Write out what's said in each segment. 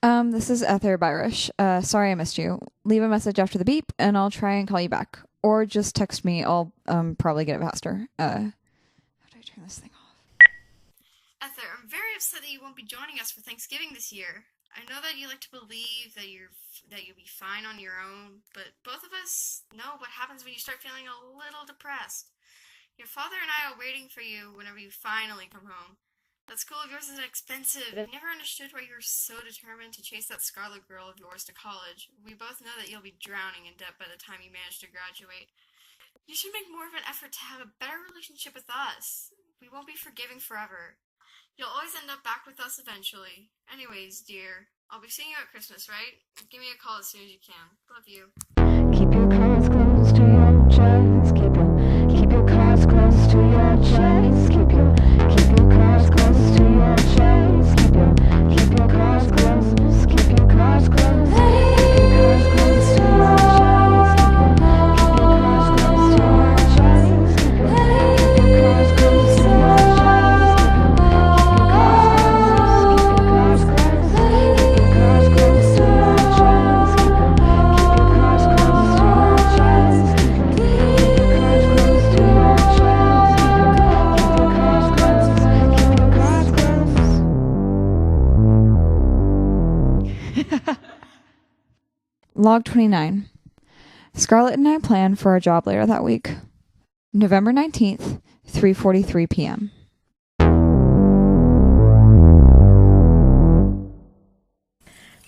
This is Ether Byrish. Sorry I missed you. Leave a message after the beep, and I'll try and call you back. Or just text me. I'll probably get it faster. How do I turn this thing off? Ether, I'm very upset that you won't be joining us for Thanksgiving this year. I know that you like to believe that you'll be fine on your own, but both of us know what happens when you start feeling a little depressed. Your father and I are waiting for you whenever you finally come home. That school of yours is expensive. I never understood why you're so determined to chase that Scarlet girl of yours to college. We both know that you'll be drowning in debt by the time you manage to graduate. You should make more of an effort to have a better relationship with us. We won't be forgiving forever. You'll always end up back with us eventually. Anyways, dear, I'll be seeing you at Christmas, right? Give me a call as soon as you can. Love you. Keep your cards close to your chest. Keep your cards close to your chest. Keep your cards close to your chest. Keep your cards close. Just keep your cards close. Keep your cards close to your chest. Keep your cards close to your chest. Keep your cards close. Keep your cards close to your chest. Keep your cards close to your chest. Keep your cards close to your chest. Keep your cards close. Keep your cards close. Log 29. Scarlett and I plan for a job later that week. November 19th, 3:43 p.m.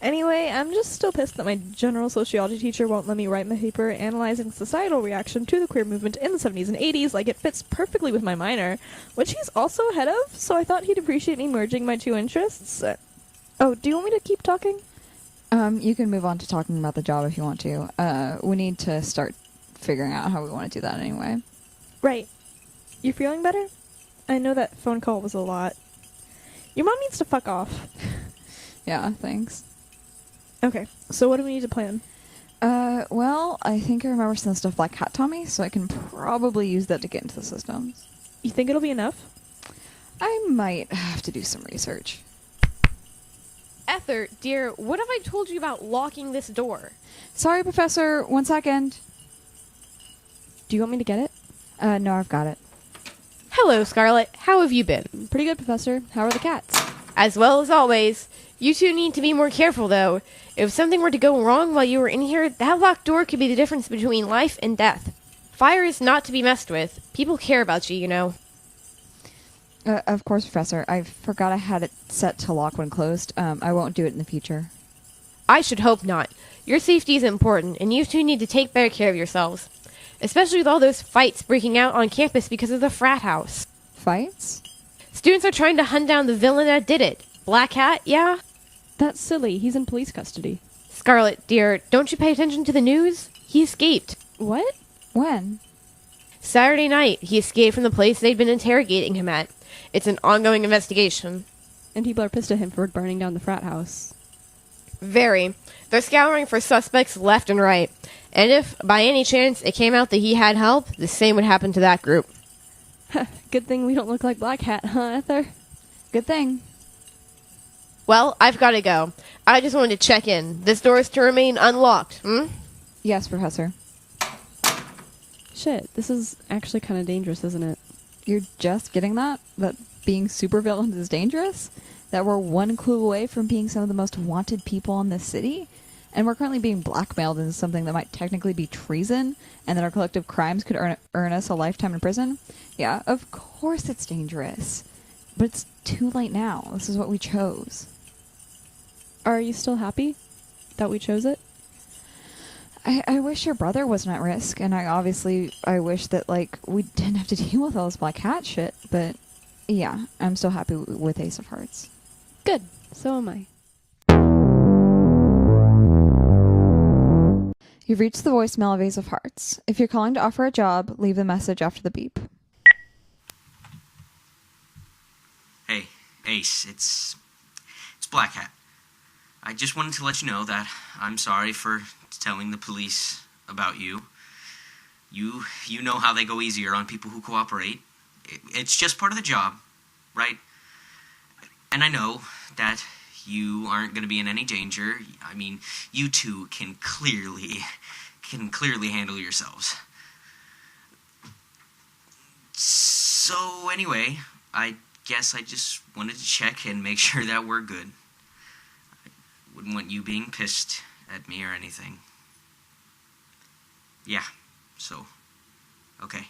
Anyway, I'm just still pissed that my general sociology teacher won't let me write my paper analyzing societal reaction to the queer movement in the 70s and 80s like it fits perfectly with my minor, which he's also ahead of, so I thought he'd appreciate me merging my two interests. Oh, do you want me to keep talking? You can move on to talking about the job if you want to. We need to start figuring out how we want to do that anyway. Right. You feeling better? I know that phone call was a lot. Your mom needs to fuck off. Yeah, thanks. Okay, so what do we need to plan? Well, I think I remember some stuff Black Cat taught me, so I can probably use that to get into the systems. You think it'll be enough? I might have to do some research. Ether, dear, what have I told you about locking this door? Sorry, Professor. 1 second. Do you want me to get it? No, I've got it. Hello, Scarlet. How have you been? Pretty good, Professor. How are the cats? As well as always. You two need to be more careful, though. If something were to go wrong while you were in here, that locked door could be the difference between life and death. Fire is not to be messed with. People care about you, you know. Of course, Professor. I forgot I had it set to lock when closed. I won't do it in the future. I should hope not. Your safety is important, and you two need to take better care of yourselves. Especially with all those fights breaking out on campus because of the frat house. Fights? Students are trying to hunt down the villain that did it. Black Hat, yeah? That's silly. He's in police custody. Scarlet, dear, don't you pay attention to the news? He escaped. What? When? Saturday night, he escaped from the place they'd been interrogating him at. It's an ongoing investigation. And people are pissed at him for burning down the frat house. Very. They're scouring for suspects left and right. And if, by any chance, it came out that he had help, the same would happen to that group. Good thing we don't look like Black Hat, huh, Ether? Good thing. Well, I've got to go. I just wanted to check in. This door is to remain unlocked, Yes, Professor. Shit, this is actually kind of dangerous, isn't it? You're just getting that? That being supervillains is dangerous? That we're one clue away from being some of the most wanted people in this city? And we're currently being blackmailed into something that might technically be treason, and that our collective crimes could earn us a lifetime in prison? Yeah, of course it's dangerous. But it's too late now. This is what we chose. Are you still happy that we chose it? I wish your brother wasn't at risk, and I wish that, like, we didn't have to deal with all this Black Hat shit, but yeah, I'm still happy with Ace of Hearts. Good. So am I. You've reached the voicemail of Ace of Hearts. If you're calling to offer a job, leave the message after the beep. Hey, Ace, it's Black Hat. I just wanted to let you know that I'm sorry for telling the police about you. You know how they go easier on people who cooperate. It's just part of the job, right? And I know that You aren't going to be in any danger. I mean, you two can clearly handle yourselves. So anyway, I guess I just wanted to check and make sure that we're good. I wouldn't want you being pissed at me or anything. Yeah, so, okay.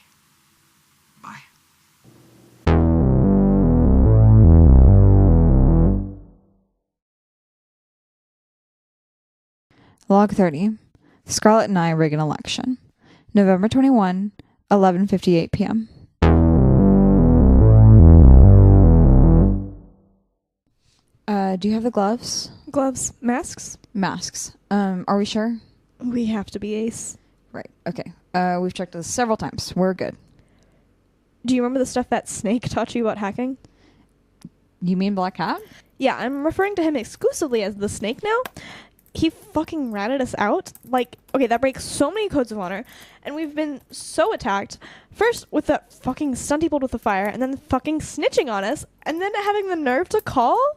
Bye. Log 30. Scarlett and I rig an election. November 21, 11:58 p.m. Do you have the gloves? Gloves, masks. Masks. Are we sure? We have to be, Ace. Right. Okay. We've checked this several times. We're good. Do you remember the stuff that Snake taught you about hacking? You mean Black Hat? Yeah, I'm referring to him exclusively as the Snake now. He fucking ratted us out. Like, okay, that breaks so many codes of honor, and we've been so attacked. First with that fucking stunty bolt with the fire, and then fucking snitching on us, and then having the nerve to call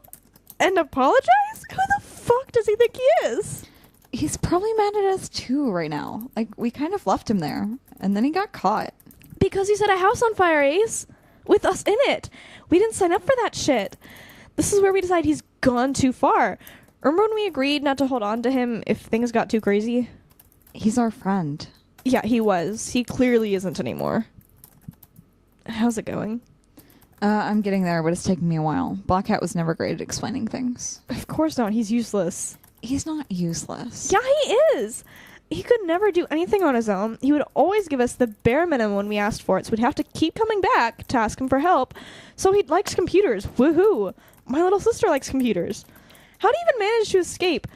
and apologize? Who the fuck does he think he is? He's probably mad at us too right now. Like, we kind of left him there, and then he got caught. Because he set a house on fire, Ace. With us in it. We didn't sign up for that shit. This is where we decide he's gone too far. Remember when we agreed not to hold on to him if things got too crazy? He's our friend. Yeah, he was. He clearly isn't anymore. How's it going? I'm getting there, but it's taking me a while. Black Hat was never great at explaining things. Of course not. He's useless. He's not useless. Yeah, he is. He could never do anything on his own. He would always give us the bare minimum when we asked for it, so we'd have to keep coming back to ask him for help. So he likes computers. Woohoo! My little sister likes computers. How do you even manage to escape?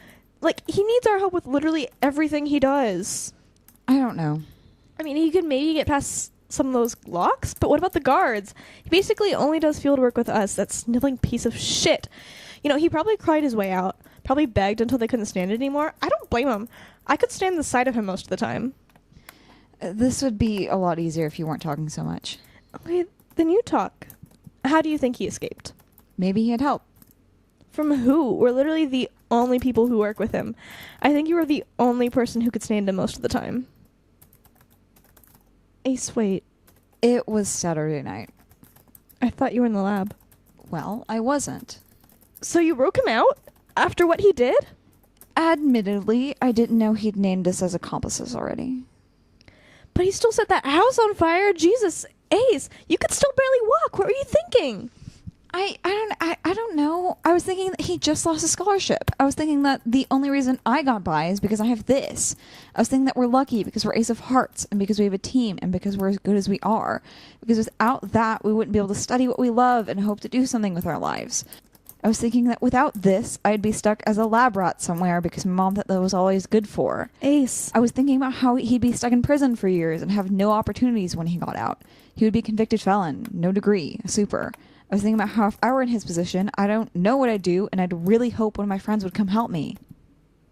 Like, he needs our help with literally everything he does. I don't know. I mean, he could maybe get past some of those locks, but what about the guards? He basically only does field work with us, that sniveling piece of shit. You know, he probably cried his way out, probably begged until they couldn't stand it anymore. I don't blame him. I could stand the sight of him most of the time. This would be a lot easier if you weren't talking so much. Okay, then you talk. How do you think he escaped? Maybe he had help. From who? We're literally the only people who work with him. I think you were the only person who could stand him most of the time. Ace, wait. It was Saturday night. I thought you were in the lab. Well, I wasn't. So you broke him out? After what he did? Admittedly, I didn't know he'd named us as accomplices already. But he still set that house on fire. Jesus, Ace, you could still barely walk. What were you thinking? I don't know. I was thinking that he just lost a scholarship. I was thinking that the only reason I got by is because I have this. I was thinking that we're lucky because we're Ace of Hearts and because we have a team and because we're as good as we are. Because without that, we wouldn't be able to study what we love and hope to do something with our lives. I was thinking that without this, I'd be stuck as a lab rat somewhere because my mom thought that was always good for. Ace. I was thinking about how he'd be stuck in prison for years and have no opportunities when he got out. He would be a convicted felon, no degree, a super. I was thinking about how if I were in his position, I don't know what I'd do, and I'd really hope one of my friends would come help me.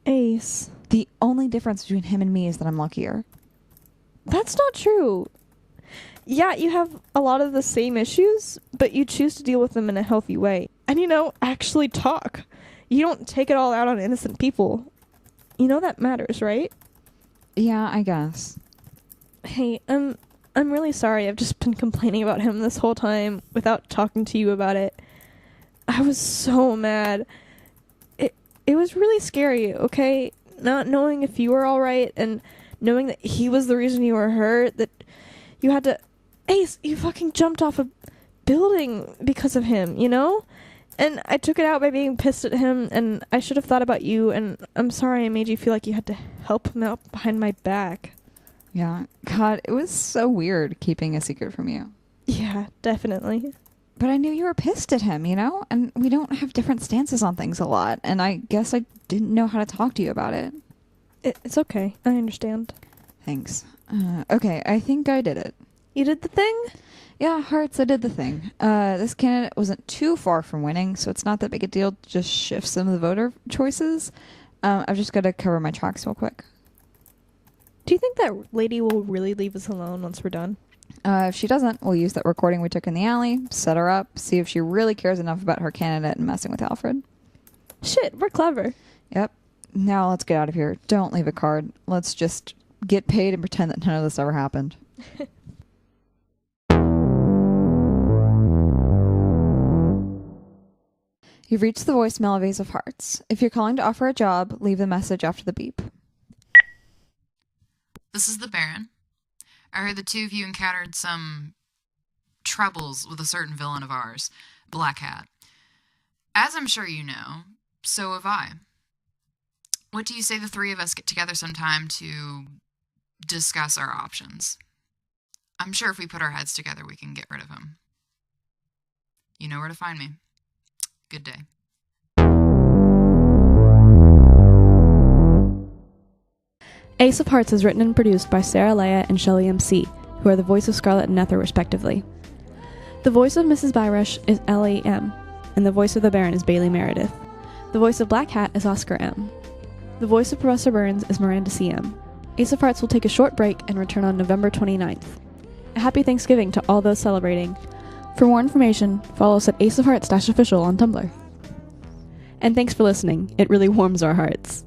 Ace. The only difference between him and me is that I'm luckier. That's not true. Yeah, you have a lot of the same issues, but you choose to deal with them in a healthy way. And, you know, actually talk. You don't take it all out on innocent people. You know that matters, right? Yeah, I guess. Hey, I'm really sorry. I've just been complaining about him this whole time without talking to you about it. I was so mad. It was really scary, okay? Not knowing if you were all right and knowing that he was the reason you were hurt, that you had to... Ace, you fucking jumped off a building because of him, you know? And I took it out by being pissed at him, and I should have thought about you, and I'm sorry I made you feel like you had to help him out behind my back. Yeah. God, it was so weird keeping a secret from you. Yeah, definitely. But I knew you were pissed at him, you know? And we don't have different stances on things a lot, and I guess I didn't know how to talk to you about it. It's okay. I understand. Thanks. Okay, I think I did it. You did the thing? Yeah, Hearts, I did the thing. This candidate wasn't too far from winning, so it's not that big a deal to just shift some of the voter choices. I've just got to cover my tracks real quick. Do you think that lady will really leave us alone once we're done? If she doesn't, we'll use that recording we took in the alley, set her up, see if she really cares enough about her candidate and messing with Alfred. Shit, we're clever. Yep. Now let's get out of here. Don't leave a card. Let's just get paid and pretend that none of this ever happened. You've reached the voicemail of Ace of Hearts. If you're calling to offer a job, leave the message after the beep. This is the Baron. I heard the two of you encountered some troubles with a certain villain of ours, Black Hat. As I'm sure you know, so have I. What do you say the three of us get together sometime to discuss our options? I'm sure if we put our heads together, we can get rid of him. You know where to find me. Good day. Ace of Hearts is written and produced by Sarah Leah and Shelley MC, who are the voice of Scarlet and Nether respectively. The voice of Mrs. Byrush is Ellie M, and the voice of the Baron is Bailey Meredith. The voice of Black Hat is Oscar M. The voice of Professor Burns is Miranda CM. Ace of Hearts will take a short break and return on November 29th. A happy Thanksgiving to all those celebrating. For more information, follow us at aceofhearts-official on Tumblr. And thanks for listening. It really warms our hearts.